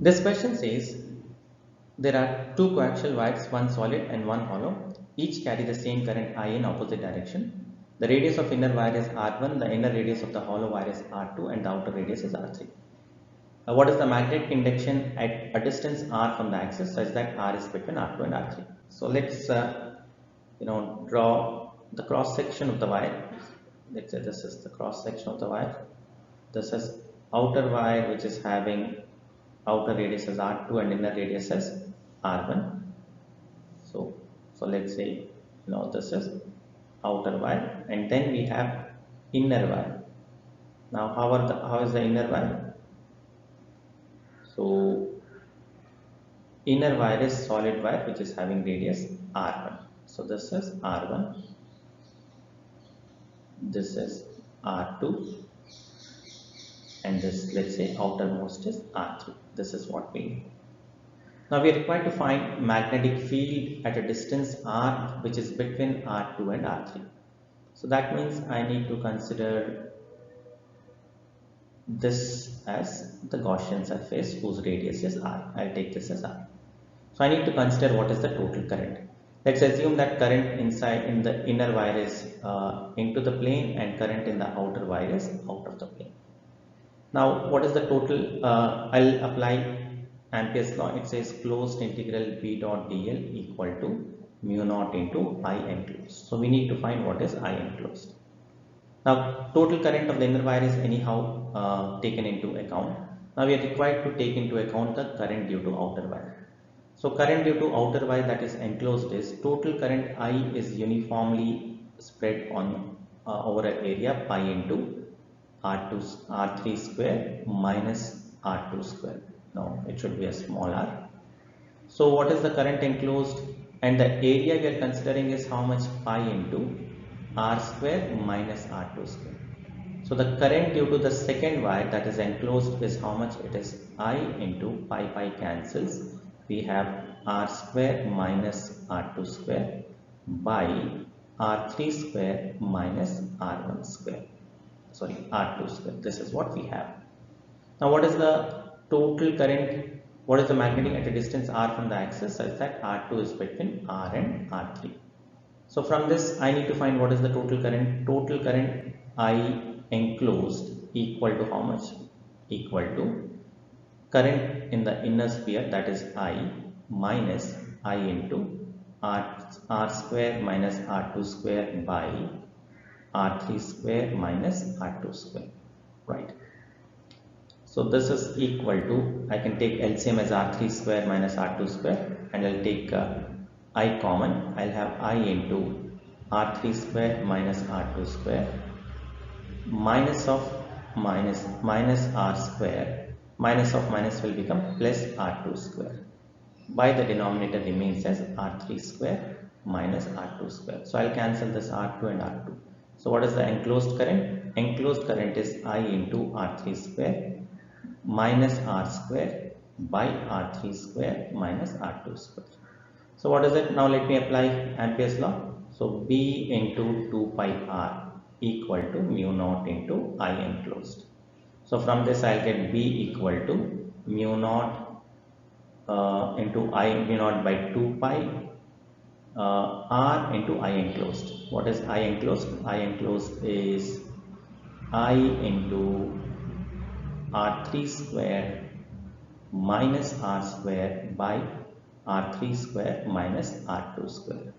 This question says there are two coaxial wires, one solid and one hollow. Each carry the same current I in opposite direction. The radius of inner wire is R1, the inner radius of the hollow wire is R2, and the outer radius is R3. What is the magnetic induction at a distance R from the axis such that R is between R2 and R3? So let's draw the cross section of the wire. Let's say this is the cross section of the wire. This is outer wire which is having outer radius as R2 and inner radius as R1. So let's say this is outer wire, and then we have inner wire. Now how is the inner wire? So inner wire is solid wire which is having radius R1. So this is R1, this is R2, and this, let's say, outermost is R3. This is what we need. Now we are required to find magnetic field at a distance R which is between R2 and R3. So that means I need to consider this as the Gaussian surface whose radius is R. I'll take this as R. So I need to consider what is the total current. Let's assume that current inside in the inner wire is into the plane and current in the outer wire is out of the plane. Now what is the total? I'll apply Ampere's law. It says closed integral B dot dl equal to mu naught into I enclosed. So we need to find what is I enclosed. Now total current of the inner wire is anyhow taken into account. Now we are required to take into account the current due to outer wire. So current due to outer wire that is enclosed is total current I is uniformly spread on over an area pi into R3 square minus R2 square. No, it should be a small r. So what is the current enclosed, and the area we are considering is how much? Pi into R square minus R2 square. So the current due to the second wire that is enclosed is how much? It is I into pi cancels. We have R square minus R2 square by R3 square minus R1 square. Sorry, R2 square. This is what we have. Now what is the total current? What is the magnetic at a distance R from the axis such that R2 is between R and R3? So from this I need to find what is the total current. Total current I enclosed equal to how much? Equal to current in the inner sphere, that is I, minus I into R square minus R2 square by R3 square minus R2 square, right? So this is equal to, I can take LCM as R3 square minus R2 square, and I'll take I common. I'll have I into R3 square minus R2 square minus of minus R square, minus of minus will become plus R2 square, by the denominator remains as R3 square minus R2 square. So I'll cancel this R2 and R2. So what is the enclosed current? Enclosed current is I into R3 square minus R square by R3 square minus R2 square. So what is it? Now let me apply Ampere's law. So B into 2 pi R equal to mu naught into I enclosed. So from this I'll get B equal to mu naught into I mu naught by 2 pi R into I enclosed. What is I enclosed? I enclosed is I into R3 square minus R square by R3 square minus R2 square.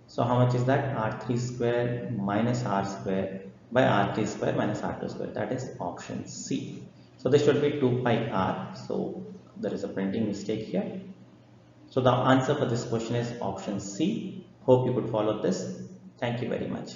So how much is that? R3 square minus R square by R3 square minus R2 square. That is option C. So this should be 2 pi R. So there is a printing mistake here. So the answer for this question is option C. Hope you could follow this. Thank you very much.